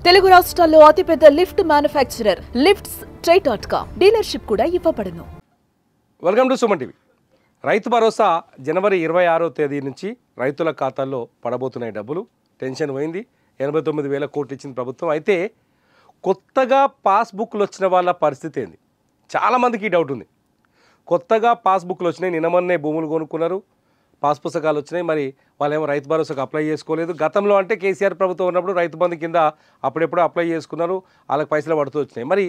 తెలుగు రాష్ట్రాల్లో అతిపెద్ద lift manufacturer lifts ట్రై.com dealership కూడా ఇవ్వబడును. Welcome to Suman TV. Rythu Bharosa జనవరి 26వ తేదీ నుంచి రైతుల ఖాతాల్లో పడబోతున్నాయి డబ్బులు. టెన్షన్ పోయింది. 89,000 కోట్లు ఇచ్చింది ప్రభుత్వం. అయితే కొత్తగా పాస్బుక్లు వచ్చిన వాళ్ళ పరిస్థితి ఏంది? చాలామందికి ఈ డౌట్ ఉంది. కొత్తగా పాస్బుక్లు వచ్చినాయి, నిన్నమన్నే భూములు కొనుక్కున్నారు, పాస్ పుస్తకాలు వచ్చినాయి, మరి వాళ్ళేమో రైతు భరోసాకు అప్లై చేసుకోలేదు. గతంలో అంటే కేసీఆర్ ప్రభుత్వం ఉన్నప్పుడు రైతు బంధు కింద అప్పుడెప్పుడు అప్లై చేసుకున్నారు, వాళ్ళకి పైసలు పడుతూ వచ్చినాయి. మరి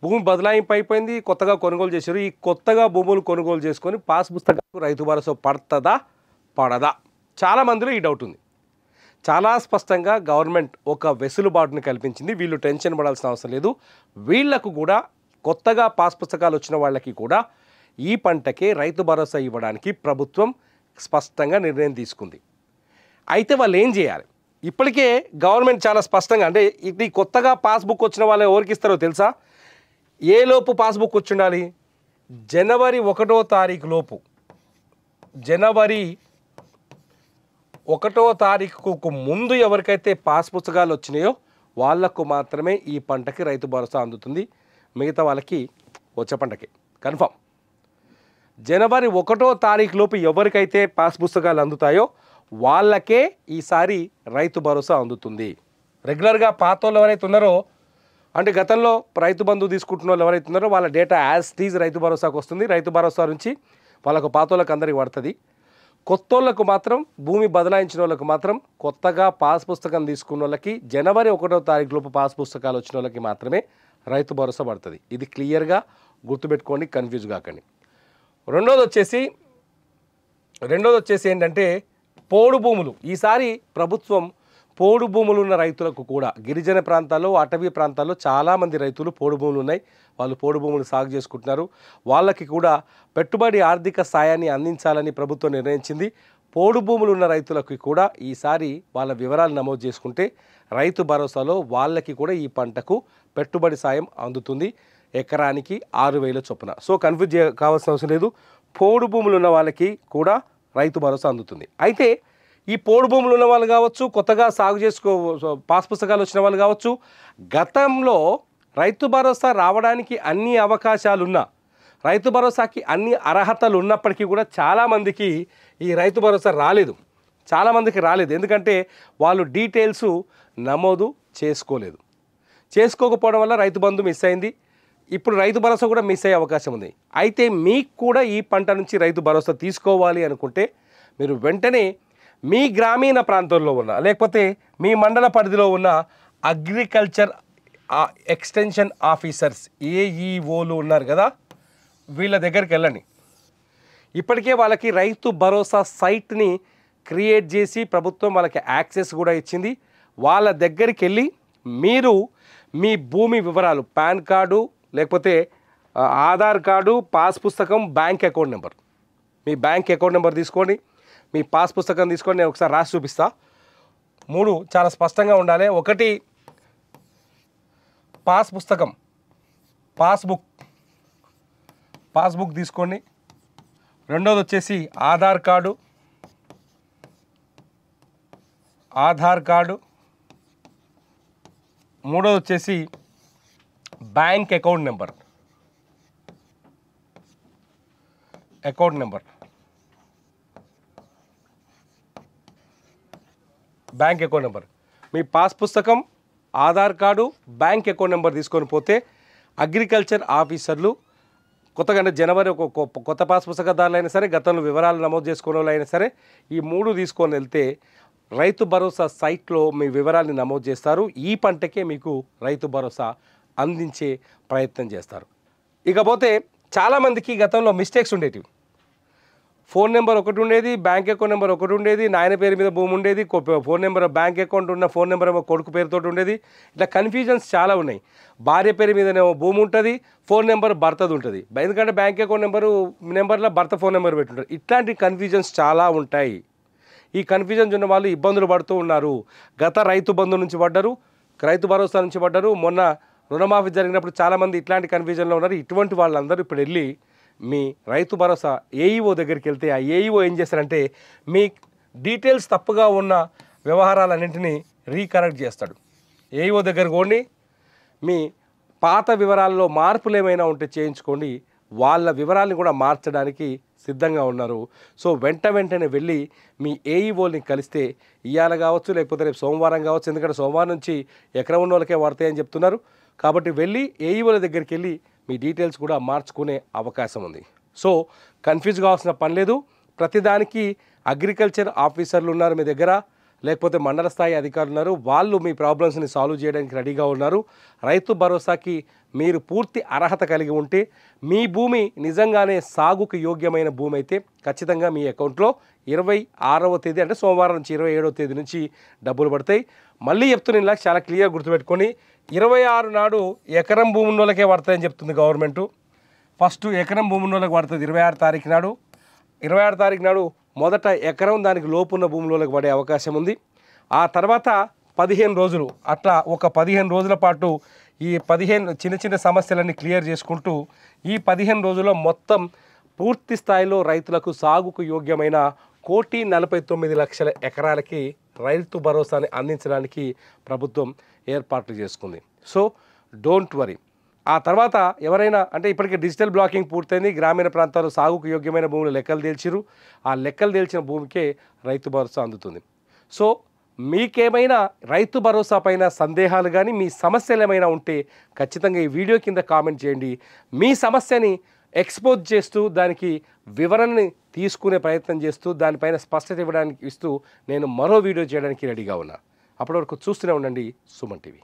భూమి బదలాయింపు అయిపోయింది, కొత్తగా కొనుగోలు చేశారు. ఈ కొత్తగా భూములు కొనుగోలు చేసుకొని పాస్ పుస్తకాలకు రైతు భరోసా పడుతుందా పడదా? చాలామందిలో ఈ డౌట్ ఉంది. చాలా స్పష్టంగా గవర్నమెంట్ ఒక వెసులుబాటును కల్పించింది. వీళ్ళు టెన్షన్ పడాల్సిన అవసరం లేదు. వీళ్లకు కూడా కొత్తగా పాస్ పుస్తకాలు వచ్చిన వాళ్ళకి కూడా ఈ పంటకే రైతు భరోసా ఇవ్వడానికి ప్రభుత్వం స్పష్టంగా నిర్ణయం తీసుకుంది. అయితే వాళ్ళు ఏం చేయాలి? ఇప్పటికే గవర్నమెంట్ చాలా స్పష్టంగా, అంటే ఇది కొత్తగా పాస్బుక్ వచ్చిన వాళ్ళు ఎవరికి ఇస్తారో తెలుసా? ఏ లోపు పాస్బుక్ వచ్చి ఉండాలి? జనవరి 1వ తారీఖు లోపు, జనవరి 1వ తారీఖుకు ముందు ఎవరికైతే పాస్ పుస్తకాలు వచ్చినాయో వాళ్లకు మాత్రమే ఈ పంటకి రైతు భరోసా అందుతుంది. మిగతా వాళ్ళకి వచ్చే పంటకి కన్ఫర్మ్. జనవరి 1వ తారీఖు లోపు ఎవరికైతే పాస్ పుస్తకాలు అందుతాయో వాళ్ళకే ఈసారి రైతు భరోసా అందుతుంది. రెగ్యులర్గా పాత వాళ్ళు ఎవరైతే ఉన్నారో, అంటే గతంలో రైతు బంధు తీసుకుంటున్న వాళ్ళు ఎవరైతే ఉన్నారో వాళ్ళ డేటా యాజ్ టీజ్ రైతు భరోసాకు వస్తుంది. రైతు భరోసా నుంచి వాళ్ళకు పాత వాళ్ళకి అందరికీ పడుతుంది. కొత్త వాళ్ళకు మాత్రం, భూమి బదలాయించిన వాళ్ళకు మాత్రం, కొత్తగా పాస్ పుస్తకం తీసుకున్న వాళ్ళకి జనవరి 1వ తారీఖు లోపు పాస్ పుస్తకాలు వచ్చిన వాళ్ళకి మాత్రమే రైతు భరోసా పడుతుంది. ఇది క్లియర్గా గుర్తుపెట్టుకోండి, కన్ఫ్యూజ్ కాకండి. రెండోది వచ్చేసి ఏంటంటే పోడు భూములు. ఈసారి ప్రభుత్వం పోడు భూములు ఉన్న రైతులకు కూడా, గిరిజన ప్రాంతాల్లో, అటవీ ప్రాంతాల్లో చాలామంది రైతులు పోడు భూములు ఉన్నాయి, వాళ్ళు పోడు భూములు సాగు చేసుకుంటున్నారు. వాళ్ళకి కూడా పెట్టుబడి ఆర్థిక సాయాన్ని అందించాలని ప్రభుత్వం నిర్ణయించింది. పోడు భూములు ఉన్న రైతులకు కూడా ఈసారి వాళ్ళ వివరాలు నమోదు చేసుకుంటే రైతు భరోసాలో వాళ్ళకి కూడా ఈ పంటకు పెట్టుబడి సాయం అందుతుంది. ఎకరానికి 6,000 చొప్పున. సో కన్ఫ్యూజ్ కావాల్సిన అవసరం లేదు. పోడు భూములు ఉన్న వాళ్ళకి కూడా రైతు భరోసా అందుతుంది. అయితే ఈ పోడు భూములు ఉన్న వాళ్ళు కావచ్చు, కొత్తగా సాగు పాస్ పుస్తకాలు వచ్చిన వాళ్ళు కావచ్చు, గతంలో రైతు భరోసా రావడానికి అన్ని అవకాశాలున్నా, రైతు భరోసాకి అన్ని అర్హతలు ఉన్నప్పటికీ కూడా చాలామందికి ఈ రైతు భరోసా రాలేదు. చాలామందికి రాలేదు. ఎందుకంటే వాళ్ళు డీటెయిల్స్ నమోదు చేసుకోకపోవడం వల్ల రైతు బంధు మిస్ అయింది. ఇప్పుడు రైతు భరోసా కూడా మిస్ అయ్యే అవకాశం ఉంది. అయితే మీకు కూడా ఈ పంట నుంచి రైతు భరోసా తీసుకోవాలి అనుకుంటే మీరు వెంటనే మీ గ్రామీణ ప్రాంతంలో ఉన్న, లేకపోతే మీ మండల పరిధిలో ఉన్న అగ్రికల్చర్ ఎక్స్టెన్షన్ ఆఫీసర్స్, ఏఈఓలు ఉన్నారు కదా, వీళ్ళ దగ్గరికి వెళ్ళండి. ఇప్పటికే వాళ్ళకి రైతు భరోసా సైట్ని క్రియేట్ చేసి ప్రభుత్వం వాళ్ళకి యాక్సెస్ కూడా ఇచ్చింది. వాళ్ళ దగ్గరికి వెళ్ళి మీరు మీ భూమి వివరాలు, పాన్ కార్డు, లేకపోతే ఆధార్ కార్డు, పాస్ పుస్తకం, బ్యాంక్ అకౌంట్ నెంబర్, మీ బ్యాంక్ అకౌంట్ నెంబర్ తీసుకోండి, మీ పాస్ పుస్తకం తీసుకోండి. నేను ఒకసారి రాసి చూపిస్తా. 3 చాలా స్పష్టంగా ఉండాలి. 1 పాస్ పుస్తకం, పాస్బుక్ తీసుకోండి. రెండోది వచ్చేసి ఆధార్ కార్డు. మూడోది వచ్చేసి bank account number. Bank account number, మీ పాస్ పుస్తకం, Aadhaar card, bank account number తీసుకొని పోతే అగ్రికల్చర్ ఆఫీసర్లు కొత్తగా, అంటే జనవరి కొత్త పాస్ పుస్తకదారులు అయినా సరే, గతంలో వివరాలు నమోదు చేసుకునే వాళ్ళు అయినా సరే, ఈ 3 తీసుకొని వెళ్తే రైతు భరోసా సైట్లో మీ వివరాలను నమోదు చేస్తారు. ఈ పంటకే మీకు రైతు భరోసా అందించే ప్రయత్నం చేస్తారు. ఇకపోతే చాలామందికి గతంలో మిస్టేక్స్ ఉండేటివి. ఫోన్ నెంబర్ ఒకటి ఉండేది, బ్యాంక్ అకౌంట్ నెంబర్ ఒకటి ఉండేది, నాయన పేరు మీద భూమి ఉండేది, ఫోన్ నెంబర్, బ్యాంక్ అకౌంట్ ఉన్న ఫోన్ నెంబర్ ఏమో కొడుకు పేరుతో ఉండేది. ఇట్లా కన్ఫ్యూజన్స్ చాలా ఉన్నాయి. భార్య పేరు మీదనేమో భూమి ఉంటుంది, ఫోన్ నెంబర్ భర్తది ఉంటుంది. ఎందుకంటే బ్యాంక్ అకౌంట్ నెంబర్లో భర్త ఫోన్ నెంబర్ పెట్టుంటారు. ఇట్లాంటి కన్ఫ్యూజన్స్ చాలా ఉంటాయి. ఈ కన్ఫ్యూజన్స్ ఉన్న వాళ్ళు ఇబ్బందులు పడుతూ ఉన్నారు. గత రైతు బంధు నుంచి పడ్డారు, రైతు భరోసా నుంచి పడ్డారు. మొన్న రుణమాఫీ జరిగినప్పుడు చాలామంది ఇట్లాంటి కన్ఫ్యూజన్లో ఉన్నారు. ఇటువంటి వాళ్ళందరూ ఇప్పుడు వెళ్ళి మీ రైతు భరోసా ఏఈఓ దగ్గరికి వెళ్తే ఆ ఏఈఓ ఏం చేస్తారంటే మీ డీటెయిల్స్ తప్పుగా ఉన్న వ్యవహారాలన్నింటినీ రీకరెక్ట్ చేస్తాడు. ఏఈఓ దగ్గర పోండి, మీ పాత వివరాల్లో మార్పులు ఏమైనా ఉంటే చేయించుకోండి, వాళ్ళ వివరాలను కూడా మార్చడానికి సిద్ధంగా ఉన్నారు. సో వెంటనే వెళ్ళి మీ ఏఈఓని కలిస్తే ఇవాళ కావచ్చు, లేకపోతే రేపు సోమవారం కావచ్చు, ఎందుకంటే సోమవారం నుంచి ఎకరం ఉన్న వాళ్ళకే పడతాయని చెప్తున్నారు. కాబట్టి వెళ్ళి ఏఈఓల దగ్గరికి వెళ్ళి మీ డీటెయిల్స్ కూడా మార్చుకునే అవకాశం ఉంది. సో కన్ఫ్యూజ్ కావాల్సిన పని లేదు. ప్రతిదానికి అగ్రికల్చర్ ఆఫీసర్లు ఉన్నారు మీ దగ్గర, లేకపోతే మండల స్థాయి అధికారులు ఉన్నారు, వాళ్ళు మీ ప్రాబ్లమ్స్ని సాల్వ్ చేయడానికి రెడీగా ఉన్నారు. రైతు భరోసాకి మీరు పూర్తి అర్హత కలిగి ఉంటే, మీ భూమి నిజంగానే సాగుకు యోగ్యమైన భూమి అయితే ఖచ్చితంగా మీ అకౌంట్లో 26వ తేదీ అంటే సోమవారం నుంచి 27వ తేదీ నుంచి డబ్బులు పడతాయి. మళ్ళీ చెప్తున్న ఇలా చాలా క్లియర్ గుర్తుపెట్టుకొని 26 నాడు ఎకరం భూమి ఉన్న వాళ్ళకే పడతాయని చెప్తుంది గవర్నమెంటు. ఫస్ట్ ఎకరం భూమి ఉన్న వాళ్ళకి పడుతుంది 26 తారీఖు నాడు. 26 తారీఖు నాడు మొదట ఎకరం దానికి లోపున్న భూములలోకి పడే అవకాశం ఉంది. ఆ తర్వాత 15 రోజులు అట్లా ఒక 15 రోజుల పాటు ఈ 15 చిన్న చిన్న సమస్యలన్నీ క్లియర్ చేసుకుంటూ ఈ 15 రోజుల్లో మొత్తం పూర్తి స్థాయిలో రైతులకు సాగుకు యోగ్యమైన 1,49,00,000 ఎకరాలకి రైతు భరోసాని అందించడానికి ప్రభుత్వం ఏర్పాట్లు చేసుకుంది. So don't worry. ఆ తర్వాత ఎవరైనా అంటే ఇప్పటికే డిజిటల్ బ్లాకింగ్ పూర్తయింది, గ్రామీణ ప్రాంతాల్లో సాగుకు యోగ్యమైన భూములు లెక్కలు తేల్చిరు. ఆ లెక్కలు తేల్చిన భూమికే రైతు భరోసా అందుతుంది. సో మీకేమైనా రైతు భరోసా పైన సందేహాలు కానీ మీ సమస్యలు ఏమైనా ఉంటే ఖచ్చితంగా ఈ వీడియో కింద కామెంట్ చేయండి. మీ సమస్యని ఎక్స్పోజ్ చేస్తూ దానికి వివరణని తీసుకునే ప్రయత్నం చేస్తూ దానిపైన స్పష్టత ఇవ్వడానికి ఇస్తూ నేను మరో వీడియో చేయడానికి రెడీగా ఉన్నా. అప్పటి వరకు చూస్తూనే ఉండండి సుమన్ టీవీ.